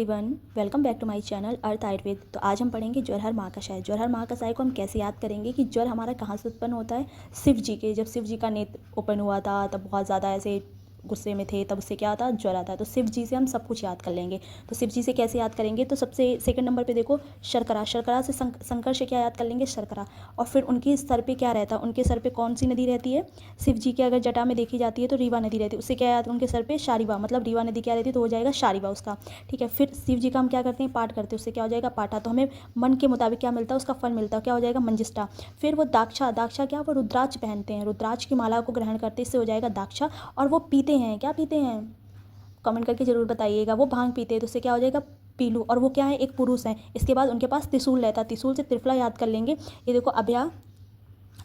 Everyone, welcome back to my channel Arth Ayurveda. तो आज हम पढ़ेंगे ज्वर महाकषाय। ज्वर महाकषाय को हम कैसे याद करेंगे कि ज्वर हमारा कहाँ से उत्पन्न होता है। शिव जी के, जब शिव जी का नेत्र ओपन हुआ था तब बहुत ज़्यादा ऐसे गुस्से में थे, तब उससे क्या आता, ज्वर आता है। तो शिव जी से हम सब कुछ याद कर लेंगे। तो शिव जी से कैसे याद करेंगे, तो सबसे सेकंड नंबर पे देखो शर्करा। शर्करा से शंकर से क्या याद कर लेंगे, शर्करा। और फिर उनके सर पे क्या रहता है, उनके सर पे कौन सी नदी रहती है, शिव जी के अगर जटा में देखी जाती है तो रीवा नदी रहती है। उससे क्या याद, उनके सर पे शारीवा, मतलब रीवा नदी क्या रहती है तो हो जाएगा शारीवा उसका। ठीक है, फिर शिव जी का हम क्या करते हैं, पाठ करते हैं, उससे क्या हो जाएगा, पाठा। तो हमें मन के मुताबिक क्या मिलता है, उसका फल मिलता है, क्या हो जाएगा, मंजिष्ठा। फिर वो दाक्षा, दाक्षा क्या, वो रुद्राक्ष पहनते हैं, रुद्राक्ष की माला को ग्रहण करते हैं, इससे हो जाएगा दाक्षा। और वो पीते हैं, क्या पीते हैं, कमेंट करके जरूर बताइएगा। वो भांग पीते हैं तो उससे क्या हो जाएगा, पीलू। और वो क्या है, एक पुरुष है। इसके बाद उनके पास त्रिशूल रहता है, त्रिशूल से त्रिफला याद कर लेंगे। ये देखो अभया,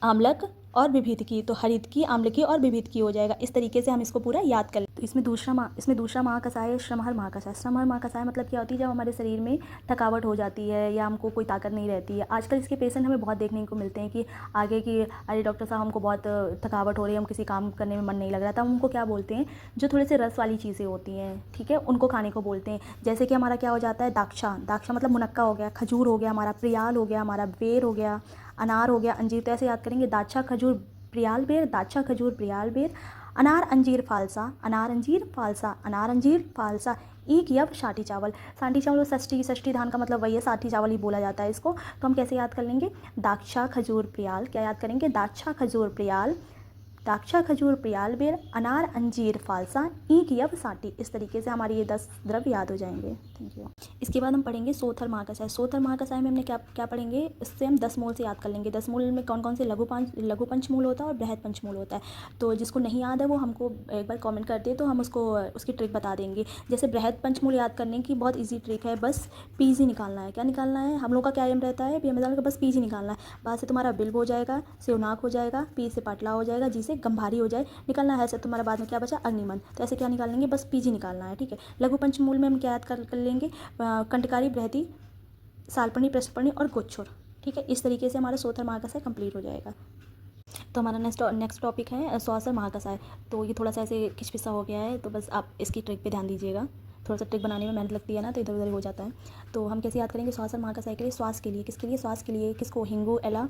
आम्लक और विभिद की, तो हरित की, आम्ल की और विभिद की हो जाएगा। इस तरीके से हम इसको पूरा याद कर लें। तो इसमें दूसरा महाकषाय है श्रमहर महाकषाय। श्रमहर महाकषाय मतलब क्या होती है, जब हमारे शरीर में थकावट हो जाती है या हमको कोई ताकत नहीं रहती है। आजकल इसके पेशेंट हमें बहुत देखने को मिलते हैं कि आगे की, अरे डॉक्टर साहब हमको बहुत थकावट हो रही है, हम किसी काम करने में मन नहीं लग रहा, तब उनको क्या बोलते हैं, जो थोड़े से रस वाली चीज़ें होती हैं, ठीक है, उनको खाने को बोलते हैं। जैसे कि हमारा क्या हो जाता है, दाक्षा। दाक्षा मतलब मुनक्का हो गया, खजूर हो गया हमारा, प्रियाल हो गया हमारा, बेर हो गया, अनार हो गया, अंजीर। तो ऐसे याद करेंगे, दाक्षा खजूर प्रियाल बेर, दाक्षा खजूर प्रियाल बेर, अनार अंजीर फालसा, अनार अंजीर फालसा, अनार अंजीर फालसा। ईख यव साठी चावल। साठी चावल षष्ठी, षष्ठी धान का मतलब वही है, साठी चावल ही बोला जाता है इसको। तो हम कैसे याद कर लेंगे, दाक्षा खजूर प्रियाल, क्या याद करेंगे, दाक्षा खजूर प्रियाल, दाक्षा खजूर प्रियाल बेर, अनार अंजीर फालसा, ईख यव साठी। इस तरीके से हमारे ये 10 द्रव्य याद हो जाएंगे। Thank you. इसके बाद हम पढ़ेंगे सोथर महाकषाय। सोथर महाकषाय में हमने क्या क्या पढ़ेंगे, इससे हम 10 मूल से याद कर लेंगे। 10 मूल में कौन कौन से, लघु पंचमूल होता है और बृहद पंचमूल होता है। तो जिसको नहीं याद है वो हमको एक बार कमेंट कर दे, तो हम उसको उसकी ट्रिक बता देंगे। जैसे बृहद पंचमूल याद करने की बहुत ईजी ट्रिक है, बस पीजी निकालना है। क्या निकालना है, हम लोग का क्या एम रहता है, पीएम का बस पीजी निकालना है। बात से तुम्हारा बिल्ब हो जाएगा, सेवनाक हो जाएगा, पी से पाटला हो जाएगा, जी से गंभारी हो जाए, निकलना है। से तुम्हारा बाद में क्या बचा, अग्निमन। तो ऐसे क्या निकालेंगे, बस पीजी निकालना है। ठीक है, लघु पंचमूल में हम क्या याद कर लेंगे, कंटकारी, बृहति, सालपनी, पृष्ठपनी और गुच्छुर। ठीक है, इस तरीके से हमारा सोथर महाकषाय कंप्लीट हो जाएगा। तो हमारा नेक्स्ट टॉपिक है स्वासर महाकषाय। तो ये थोड़ा सा ऐसे खिचपिसा हो गया है, तो बस आप इसकी ट्रिक पे ध्यान दीजिएगा। थोड़ा सा ट्रिक बनाने में मेहनत लगती है ना, तो इधर उधर हो जाता है। तो हम कैसे याद करेंगे, स्वासर महाकषाय के लिए, श्वास के लिए, किसके लिए, श्वास के लिए, किसको, हिंगू, एला,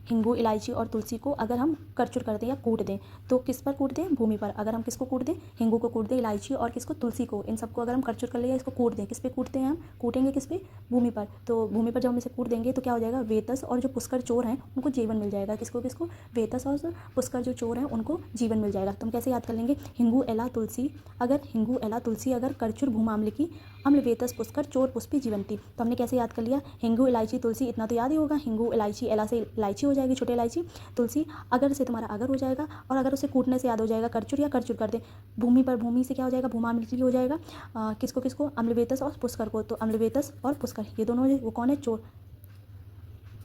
हिंगू, इलायची और तुलसी को अगर हम करचुर कर दें या कूट दें, तो किस पर कूट दें, भूमि पर। अगर हम किसको कूट दें, हिंगू को कूट दें, इलायची और किसको, तुलसी को, इन सबको अगर हम करचुर कर ले या इसको कूट दें, किस पे कूटते हैं हम, कूटेंगे किस पे, भूमि पर। तो भूमि पर जब हम इसे कूट देंगे तो क्या हो जाएगा, वेतस और जो पुष्कर चोर हैं उनको जीवन मिल जाएगा। किसको किसको, वेतस और पुष्कर जो चोर हैं उनको जीवन मिल जाएगा। तो हम कैसे याद कर लेंगे, हिंगू, एला, तुलसी, अगर हिंगू, एला, तुलसी अगर करचुर भूमाम्ल की, अम्ल, वेतस, पुष्कर, चोर, पुष्पी, जीवंती। तो हमने कैसे याद कर लिया, हिंगू, इलायची, तुलसी, इतना तो याद ही होगा। हिंगू, इलायची, एला से इलायची हो जाएगी, छोटी इलायची, तुलसी, अगर से तुम्हारा अगर हो जाएगा, और अगर उसे कूटने से याद हो जाएगा, करचुर या करचुर कर दे। भूमि पर, भूमि से क्या हो जाएगा, भूमाम्ल हो जाएगा। किसको किसको, अम्लवेतस और पुष्कर को। तो अम्लवेतस और पुष्कर ये दोनों वो कौन है, चोर,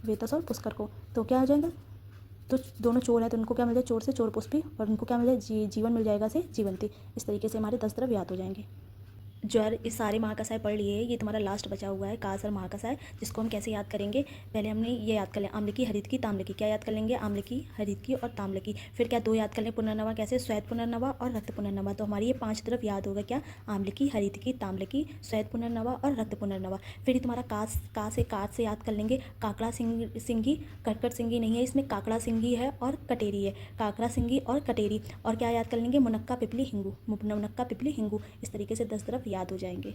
वेतस और पुष्कर को। तो क्या हो जाएगा, तो दोनों चोर हैं तो उनको क्या मिल जाए, चोर से चोर पुष्पी, और उनको क्या मिल जाए, जीवन मिल जाएगा से जीवंती। इस तरीके से हमारे 10 द्रव्य याद हो जाएंगे। ज्वर, इस सारे महाकषाय पढ़ लिए। ये तुम्हारा लास्ट बचा हुआ है कासर महाकषाय, जिसको हम कैसे याद करेंगे, पहले हमने ये याद कर लें, आम्ल की, हरित की, ताम्ल की। क्या याद कर लेंगे, आम्ल की, हरित की और ताम्ल की। फिर क्या, 2 याद कर लें, पुनर्नवा कैसे, श्वेत पुनर्नवा और रक्त पुनर्नवा। तो हमारी ये 5 तरफ याद होगा, क्या, आम्ल की, हरित की, ताम्ल की, श्वेत पुनर्नवा और रक्त पुनर्नवा। फिर ये तुम्हारा काट से याद कर लेंगे, काकड़ा सिंगी, कटकट सिंगी नहीं है इसमें, काकड़ा सिंगी है और कटेरी है, काकड़ा सिंगी और कटेरी। और क्या याद कर लेंगे, मुनक्का, पिपली, हिंगू, मुनक्का, पिपली, हिंगू। इस तरीके से 10 तरफ याद हो जाएंगे।